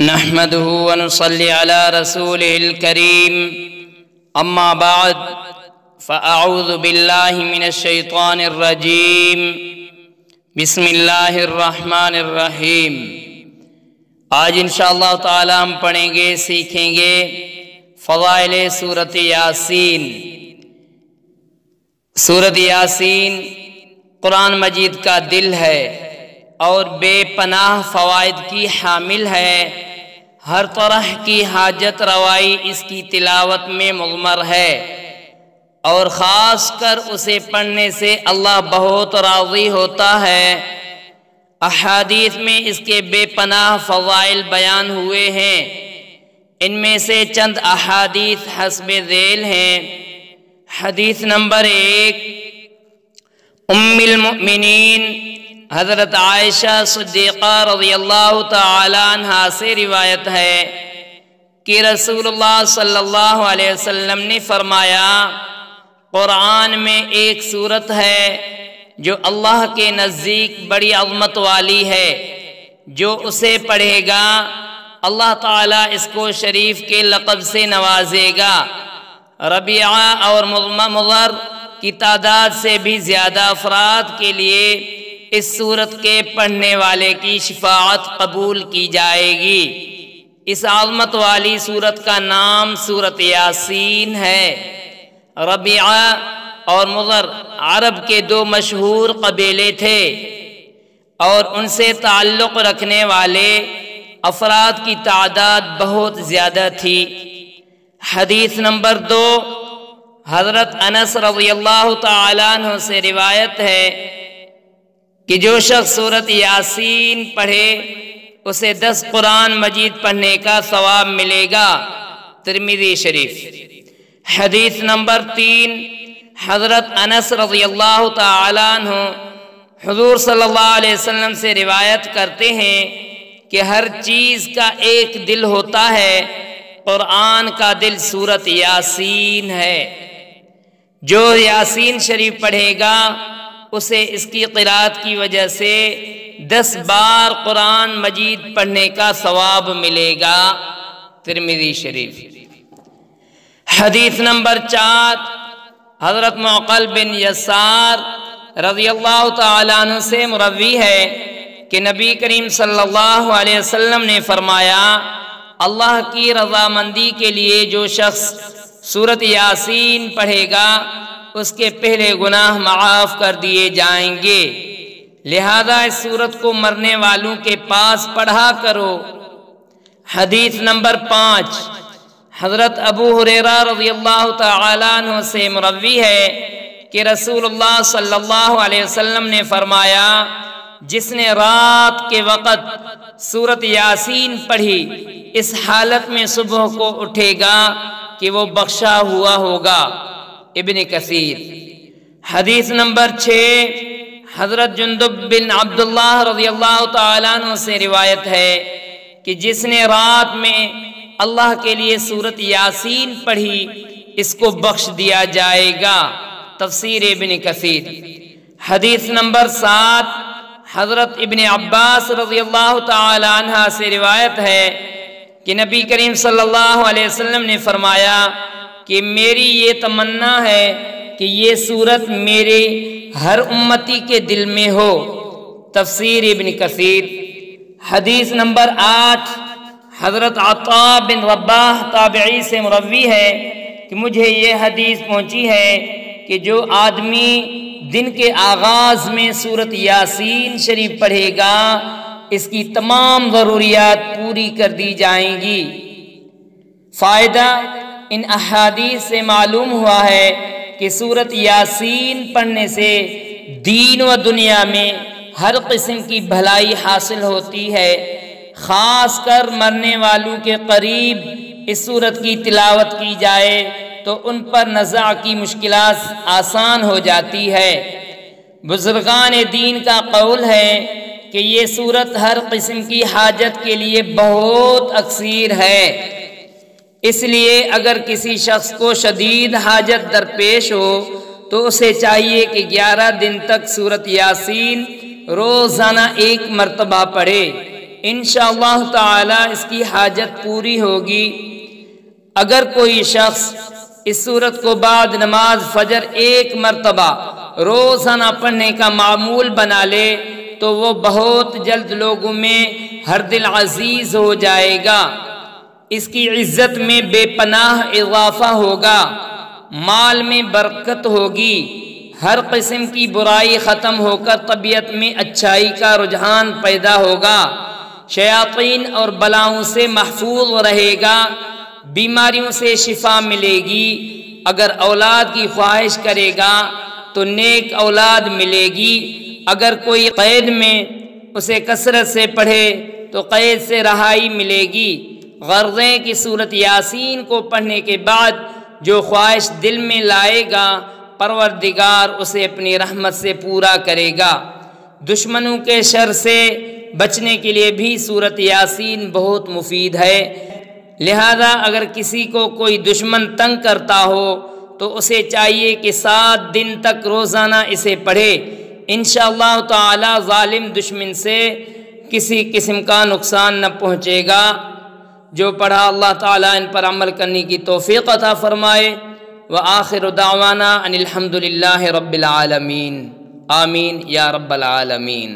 نحمده ونصلي على رسوله الكريم اما بعد فاعوذ بالله من الشيطان الرجيم بسم اللہ الرحمن الرحیم۔ آج انشاءاللہ تعالی ہم پڑھیں گے، سیکھیں گے فضائل سورۃ یاسین۔ سورۃ یاسین قرآن مجید کا دل ہے اور بے پناہ فوائد کی حامل ہے۔ ہر طرح کی حاجت روائی اس کی تلاوت میں مضمر ہے، اور خاص کر اسے پڑھنے سے اللہ بہت راضی ہوتا ہے۔ احادیث میں اس کے بے پناہ فضائل بیان ہوئے ہیں۔ ان میں سے چند احادیث حسب ذیل ہیں۔ حدیث نمبر 1، ام المؤمنین حضرت عائشہ صدیقہ رضی اللہ تعالی عنہا سے روایت ہے کہ رسول اللہ صلی اللہ علیہ وسلم نے فرمایا، قرآن میں ایک سورت ہے جو اللہ کے نزدیک بڑی عظمت والی ہے، جو اسے پڑھے گا اللہ تعالیٰ اس کو شریف کے لقب سے نوازے گا۔ ربیعہ اور مضر کی تعداد سے بھی زیادہ افراد کے لیے اس سورت کے پڑھنے والے کی شفاعت قبول کی جائے گی۔ اس عظمت والی سورت کا نام سورۃ یاسین ہے۔ ربیعہ اور مضر عرب کے دو مشہور قبیلے تھے، اور ان سے تعلق رکھنے والے افراد کی تعداد بہت زیادہ تھی۔ حدیث نمبر 2، حضرت انس رضی اللہ تعالیٰ عنہ سے روایت ہے کہ جو شخص سورۃ یاسین پڑھے اسے 10 قرآن مجید پڑھنے کا ثواب ملے گا۔ ترمذی شریف۔ حدیث نمبر 3، حضرت انس رضی اللہ تعالیٰ عنہ حضور صلی اللہ علیہ وسلم سے روایت کرتے ہیں کہ ہر چیز کا ایک دل ہوتا ہے، قرآن کا دل سورۃ یاسین ہے۔ جو یاسین شریف پڑھے گا اسے اس کی قرأت کی وجہ سے 10 بار قرآن مجید پڑھنے کا ثواب ملے گا۔ ترمذی شریف۔ حدیث نمبر 4، حضرت معقل بن یسار رضی اللہ تعالیٰ عنہ سے مروی ہے کہ نبی کریم صلی اللہ علیہ وسلم نے فرمایا، اللہ کی رضامندی کے لیے جو شخص سورۃ یاسین پڑھے گا اس کے پہلے گناہ معاف کر دیے جائیں گے، لہذا اس سورت کو مرنے والوں کے پاس پڑھا کرو۔ حدیث نمبر 5، حضرت ابو ہریرہ رضی اللہ تعالیٰ عنہ سے مروی ہے کہ رسول اللہ صلی اللہ علیہ وسلم نے فرمایا، جس نے رات کے وقت سورۃ یاسین پڑھی اس حالت میں صبح کو اٹھے گا کہ وہ بخشا ہوا ہوگا۔ ابن کثیر۔ حدیث نمبر 6، حضرت جندب بن عبداللہ رضی اللہ تعالیٰ عنہ سے روایت ہے کہ جس نے رات میں اللہ کے لیے سورۃ یاسین پڑھی اس کو بخش دیا جائے گا۔ تفسیر ابن کثیر۔ حدیث نمبر 7، حضرت ابن عباس رضی اللہ تعالیٰ عنہ سے روایت ہے کہ نبی کریم صلی اللہ علیہ وسلم نے فرمایا کہ میری یہ تمنا ہے کہ یہ سورت میرے ہر امتی کے دل میں ہو۔ تفسیر ابن کثیر۔ حدیث نمبر 8، حضرت عطاء بن رباح تابعی سے مروی ہے کہ مجھے یہ حدیث پہنچی ہے کہ جو آدمی دن کے آغاز میں سورۃ یاسین شریف پڑھے گا اس کی تمام ضروریات پوری کر دی جائیں گی۔ فائدہ، ان احادیث سے معلوم ہوا ہے کہ سورۃ یاسین پڑھنے سے دین و دنیا میں ہر قسم کی بھلائی حاصل ہوتی ہے۔ خاص کر مرنے والوں کے قریب اس سورت کی تلاوت کی جائے تو ان پر نزع کی مشکلات آسان ہو جاتی ہے۔ بزرگان دین کا قول ہے کہ یہ سورت ہر قسم کی حاجت کے لیے بہت اکثیر ہے۔ اس لیے اگر کسی شخص کو شدید حاجت درپیش ہو تو اسے چاہیے کہ 11 دن تک سورۃ یاسین روزانہ 1 مرتبہ پڑھے۔ انشاءاللہ تعالی اس کی حاجت پوری ہوگی۔ اگر کوئی شخص اس سورت کو بعد نماز فجر ایک مرتبہ روزانہ پڑھنے کا معمول بنا لے تو وہ بہت جلد لوگوں میں ہر دل عزیز ہو جائے گا، اس کی عزت میں بے پناہ اضافہ ہوگا، مال میں برکت ہوگی، ہر قسم کی برائی ختم ہو کر طبیعت میں اچھائی کا رجحان پیدا ہوگا، شیاطین اور بلاؤں سے محفوظ رہے گا، بیماریوں سے شفا ملے گی۔ اگر اولاد کی خواہش کرے گا تو نیک اولاد ملے گی۔ اگر کوئی قید میں اسے کثرت سے پڑھے تو قید سے رہائی ملے گی۔ غرضیں کہ سورت یاسین کو پڑھنے کے بعد جو خواہش دل میں لائے گا پروردگار اسے اپنی رحمت سے پورا کرے گا۔ دشمنوں کے شر سے بچنے کے لیے بھی سورت یاسین بہت مفید ہے، لہذا اگر کسی کو کوئی دشمن تنگ کرتا ہو تو اسے چاہیے کہ 7 دن تک روزانہ اسے پڑھے، انشاءاللہ تعالی ظالم دشمن سے کسی قسم کا نقصان نہ پہنچے گا۔ جو پڑھا اللہ تعالی ان پر عمل کرنے کی توفیق عطا فرمائے۔ وآخر دعوانا ان الحمد للہ رب العالمین، آمین یا رب العالمین۔